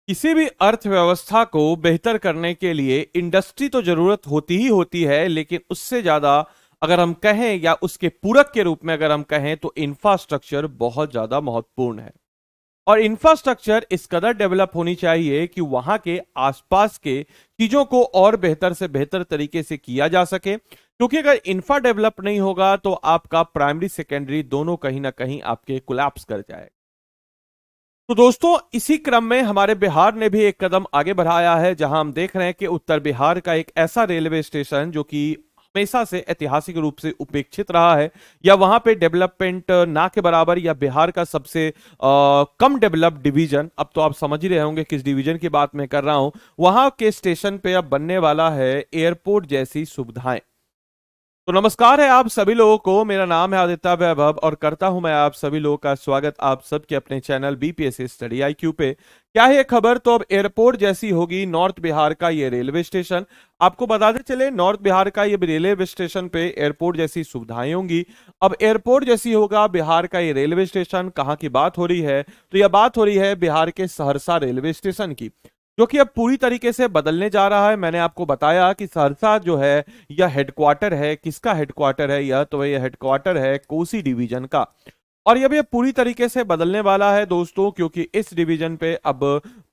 किसी भी अर्थव्यवस्था को बेहतर करने के लिए इंडस्ट्री तो जरूरत होती ही होती है, लेकिन उससे ज्यादा अगर हम कहें या उसके पूरक के रूप में अगर हम कहें तो इंफ्रास्ट्रक्चर बहुत ज्यादा महत्वपूर्ण है। और इंफ्रास्ट्रक्चर इस कदर डेवलप होनी चाहिए कि वहां के आसपास के चीजों को और बेहतर से बेहतर तरीके से किया जा सके, क्योंकि अगर इंफ्रा डेवलप नहीं होगा तो आपका प्राइमरी सेकेंडरी दोनों कहीं ना कहीं आपके कोलैप्स कर जाए। तो दोस्तों, इसी क्रम में हमारे बिहार ने भी एक कदम आगे बढ़ाया है, जहां हम देख रहे हैं कि उत्तर बिहार का एक ऐसा रेलवे स्टेशन जो कि हमेशा से ऐतिहासिक रूप से उपेक्षित रहा है, या वहां पे डेवलपमेंट ना के बराबर, या बिहार का सबसे कम डेवलप्ड डिवीजन, अब तो आप समझ ही रहे होंगे किस डिवीजन की बात मैं कर रहा हूं, वहां के स्टेशन पे अब बनने वाला है एयरपोर्ट जैसी सुविधाएं। तो नमस्कार है आप सभी लोगों को, मेरा नाम है आदित्य वैभव और करता हूं मैं आप सभी लोगों का स्वागत आप सबके अपने चैनल बीपीएससी स्टडी आईक्यू पे। क्या है ये खबर? तो अब एयरपोर्ट जैसी होगी नॉर्थ बिहार का ये रेलवे स्टेशन। आपको बताते चले, नॉर्थ बिहार का ये रेलवे स्टेशन पे एयरपोर्ट जैसी सुविधाएं होंगी। अब एयरपोर्ट जैसी होगा बिहार का ये रेलवे स्टेशन। कहाँ की बात हो रही है? तो यह बात हो रही है बिहार के सहरसा रेलवे स्टेशन की, जो कि अब पूरी तरीके से बदलने जा रहा है। मैंने आपको बताया कि सहरसा जो है यह हेडक्वार्टर है। किसका हेडक्वार्टर है? यह हेडक्वार्टर है कोसी डिवीजन का। और ये पूरी तरीके से बदलने वाला है दोस्तों, क्योंकि इस डिवीजन पे अब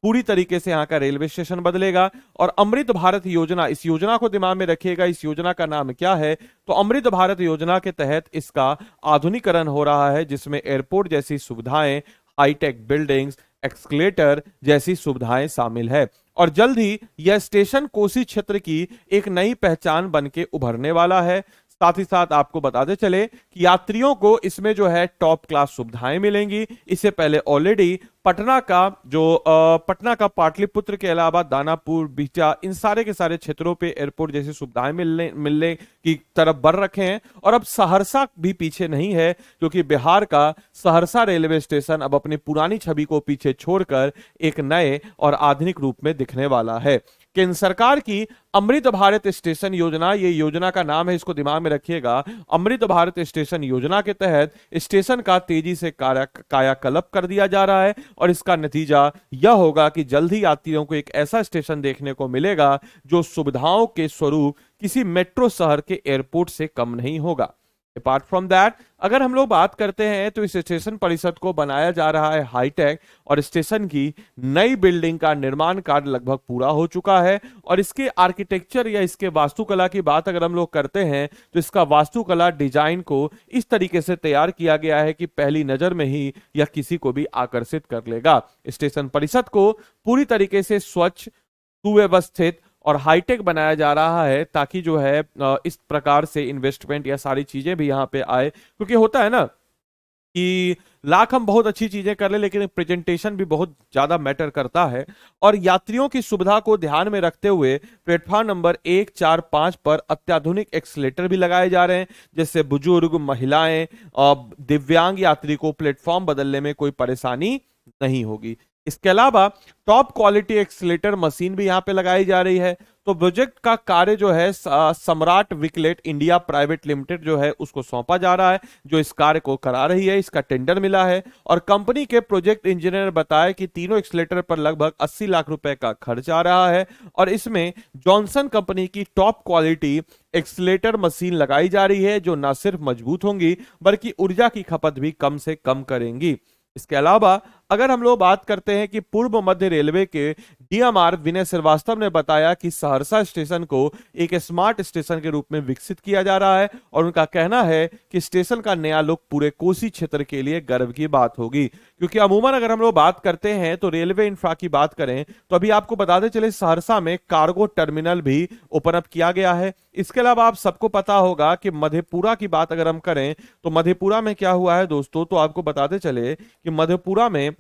पूरी तरीके से यहाँ का रेलवे स्टेशन बदलेगा। और अमृत भारत योजना, इस योजना को दिमाग में रखिएगा। इस योजना का नाम क्या है? तो अमृत भारत योजना के तहत इसका आधुनिकरण हो रहा है, जिसमें एयरपोर्ट जैसी सुविधाएं, हाईटेक बिल्डिंग्स, एक्सकलेटर जैसी सुविधाएं शामिल है। और जल्द ही यह स्टेशन कोसी क्षेत्र की एक नई पहचान बन के उभरने वाला है। साथ ही साथ आपको बताते चले कि यात्रियों को इसमें जो है टॉप क्लास सुविधाएं मिलेंगी। इससे पहले ऑलरेडी पटना का पाटलिपुत्र के अलावा दानापुर, बिहटा, इन सारे के सारे क्षेत्रों पे एयरपोर्ट जैसी सुविधाएं मिलने की तरफ बढ़ रखे हैं। और अब सहरसा भी पीछे नहीं है, क्योंकि बिहार का सहरसा रेलवे स्टेशन अब अपनी पुरानी छवि को पीछे छोड़कर एक नए और आधुनिक रूप में दिखने वाला है। केंद्र सरकार की अमृत भारत स्टेशन योजना, ये योजना का नाम है, इसको दिमाग में रखिएगा। अमृत भारत स्टेशन योजना के तहत स्टेशन का तेजी से कायाकल्प कर दिया जा रहा है। और इसका नतीजा यह होगा कि जल्द ही यात्रियों को एक ऐसा स्टेशन देखने को मिलेगा जो सुविधाओं के स्वरूप किसी मेट्रो शहर के एयरपोर्ट से कम नहीं होगा। अपार्ट फ्रॉम दैट, अगर हम लोग बात करते हैं तो इस स्टेशन परिसर को बनाया जा रहा है हाईटेक, और स्टेशन की नई बिल्डिंग का निर्माण कार्य लगभग पूरा हो चुका है। और इसके आर्किटेक्चर या इसके वास्तुकला की बात अगर हम लोग करते हैं तो इसका वास्तुकला डिजाइन को इस तरीके से तैयार किया गया है कि पहली नजर में ही यह किसी को भी आकर्षित कर लेगा। स्टेशन परिसर को पूरी तरीके से स्वच्छ, सुव्यवस्थित और हाईटेक बनाया जा रहा है, ताकि जो है इस प्रकार से इन्वेस्टमेंट या सारी चीजें भी यहाँ पे आए। क्योंकि होता है ना कि लाख हम बहुत अच्छी चीजें कर ले, लेकिन प्रेजेंटेशन भी बहुत ज्यादा मैटर करता है। और यात्रियों की सुविधा को ध्यान में रखते हुए प्लेटफॉर्म नंबर 1, 4, 5 पर अत्याधुनिक एक्सीलेटर भी लगाए जा रहे हैं, जिससे बुजुर्ग, महिलाएं और दिव्यांग यात्री को प्लेटफॉर्म बदलने में कोई परेशानी नहीं होगी। इसके अलावा टॉप क्वालिटी एक्सीलेटर मशीन भी यहां पे लगाई जा रही है। तो प्रोजेक्ट का कार्य जो है सम्राट विकलेट इंडिया प्राइवेट लिमिटेड जो है उसको सौंपा जा रहा है, जो इस कार्य को करा रही है। इसका टेंडर मिला है और कंपनी के प्रोजेक्ट इंजीनियर ने बताया कि तीनों एक्सीलेटर पर लगभग 80 लाख रुपए का खर्च आ रहा है। और इसमें जॉनसन कंपनी की टॉप क्वालिटी एक्सीलेटर मशीन लगाई जा रही है, जो न सिर्फ मजबूत होंगी बल्कि ऊर्जा की खपत भी कम से कम करेंगी। इसके अलावा अगर हम लोग बात करते हैं कि पूर्व मध्य रेलवे के डीएमआर विनय श्रीवास्तव ने बताया कि सहरसा स्टेशन को एक स्मार्ट स्टेशन के रूप में विकसित किया जा रहा है। और उनका कहना है कि स्टेशन का नया लुक पूरे कोसी क्षेत्र के लिए गर्व की बात होगी। क्योंकि अमूमन अगर हम लोग बात करते हैं तो रेलवे इंफ्रा की बात करें तो अभी आपको बताते चले सहरसा में कार्गो टर्मिनल भी ओपन अप किया गया है। इसके अलावा आप सबको पता होगा कि मधेपुरा की बात अगर हम करें तो मधेपुरा में क्या हुआ है दोस्तों, तो आपको बताते चले कि मधेपुरा में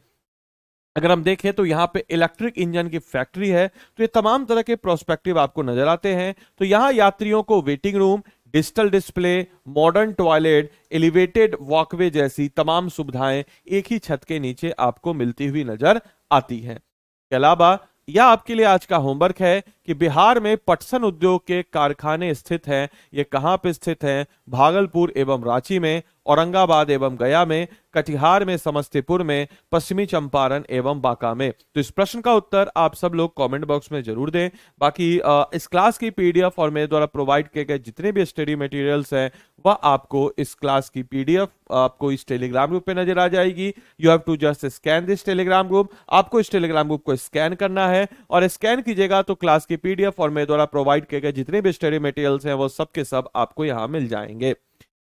अगर हम देखें तो यहाँ पे इलेक्ट्रिक इंजन की फैक्ट्री है। तो ये तमाम तरह के प्रोस्पेक्टिव आपको नजर आते हैं। तो यहाँ यात्रियों को waiting room, digital display, modern toilet, elevated walkway जैसी तमाम सुविधाएं एक ही छत के नीचे आपको मिलती हुई नजर आती हैं। इसके अलावा यह आपके लिए आज का होमवर्क है कि बिहार में पटसन उद्योग के कारखाने स्थित हैं। ये कहां पे स्थित हैं? भागलपुर एवं रांची में। औरंगाबाद एवं गया में, कटिहार में, समस्तीपुर में, पश्चिमी चंपारण एवं बांका में। तो इस प्रश्न का उत्तर आप सब लोग कमेंट बॉक्स में जरूर दें। बाकी इस क्लास की पीडीएफ और मेरे द्वारा प्रोवाइड किए गए जितने भी स्टडी मटेरियल्स हैं वह आपको इस क्लास की पीडीएफ आपको इस टेलीग्राम ग्रुप पे नजर आ जाएगी। You have to just scan this Telegram group. आपको इस टेलीग्राम ग्रुप को स्कैन करना है और स्कैन कीजिएगा तो क्लास की पीडीएफ और मेरे द्वारा प्रोवाइड किए गए जितने भी स्टडी मटेरियल्स हैं वो सब के सब आपको यहां मिल जाएंगे।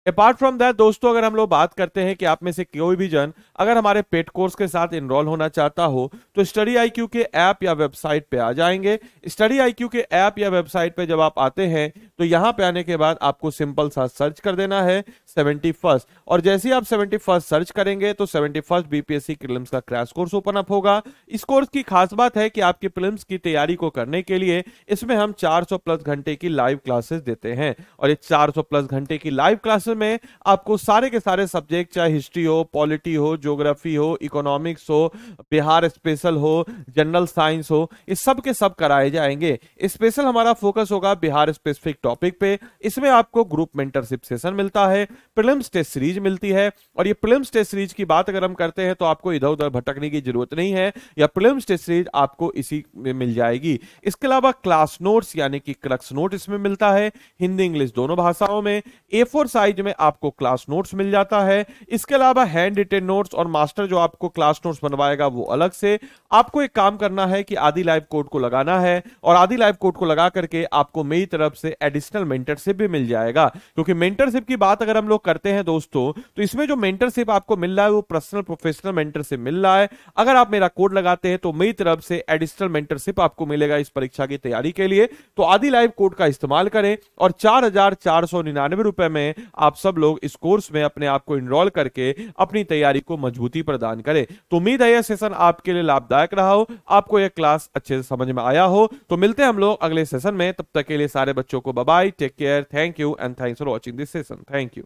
अपार्ट फ्रॉम दैट दोस्तों, अगर हम लोग बात करते हैं कि आप में से कोई भी जन अगर हमारे पेड कोर्स के साथ इनरोल होना चाहता हो तो स्टडी आईक्यू के ऐप या वेबसाइट पे आ जाएंगे। स्टडी आईक्यू के ऐप या वेबसाइट पे जब आप आते हैं तो यहां पे आने के बाद आपको सिंपल सा सर्च कर देना है 71st, और जैसे ही आप 71st सर्च करेंगे तो 71st बीपीएससी प्रीलिम्स का क्रैश कोर्स ओपन अप होगा। इस कोर्स की खास बात है कि आपके प्रीलिम्स की तैयारी को करने के लिए इसमें हम 400 प्लस घंटे की लाइव क्लासेस देते हैं, और ये 400 प्लस घंटे की लाइव क्लासेस में आपको सारे के सारे सब्जेक्ट, चाहे हिस्ट्री हो, पॉलिटी हो, ज्योग्राफी हो, इकोनॉमिक्स हो, बिहार स्पेशल हो, जनरल साइंस हो, इस सब के सब कराए जाएंगे। स्पेशल हमारा फोकस होगा बिहार स्पेसिफिक टॉपिक पे। इसमें आपको ग्रुप मेंटरशिप सेशन मिलता है, प्रीलिम्स टेस्ट सीरीज मिलती है, और ये प्रीलिम्स टेस्ट सीरीज की बात अगर हम करते हैं तो आपको इधर उधर भटकने की जरूरत नहीं है, या प्रीलिम्स टेस्ट सीरीज आपको इसी में मिल जाएगी। इसके अलावा क्लास नोट्स यानी कि क्रक्स नोट इसमें मिलता है, हिंदी इंग्लिश दोनों भाषाओं में। A4 साइज में आपको क्लास नोट्स मिल जाता है। इसके अलावा हैंड रिटेन नोट्स और मास्टर जो आपको क्लास नोट्स बनवाएगा वो अलग से। आपको एक काम करना है कि आदि लाइव कोड को लगाना है, और आदि लाइव कोड को लगा करके आपको मेरी तरफ से एडिशनल मेंटरशिप भी मिल जाएगा। क्योंकि मेंटरशिप की बात अगर हम लोग करते हैं दोस्तों, तो इसमें जो मेंटरशिप आपको मिल रहा है वो पर्सनल प्रोफेशनल मेंटरशिप मिल रहा है। अगर आप मेरा कोड लगाते हैं तो मेरी तरफ से एडिशनल मेंटरशिप आपको मिलेगा इस परीक्षा की तैयारी के लिए। तो आदि लाइव कोड का इस्तेमाल करें और 4,499 रुपए में आप सब लोग इस कोर्स में अपने आप को इनरोल करके अपनी तैयारी को मजबूती प्रदान करें। तो उम्मीद है यह सेशन आपके लिए लाभदायक रहा हो, आपको यह क्लास अच्छे से समझ में आया हो। तो मिलते हैं हम लोग अगले सेशन में, तब तक के लिए सारे बच्चों को bye bye, take care, thank you and thanks for watching this session. Thank you.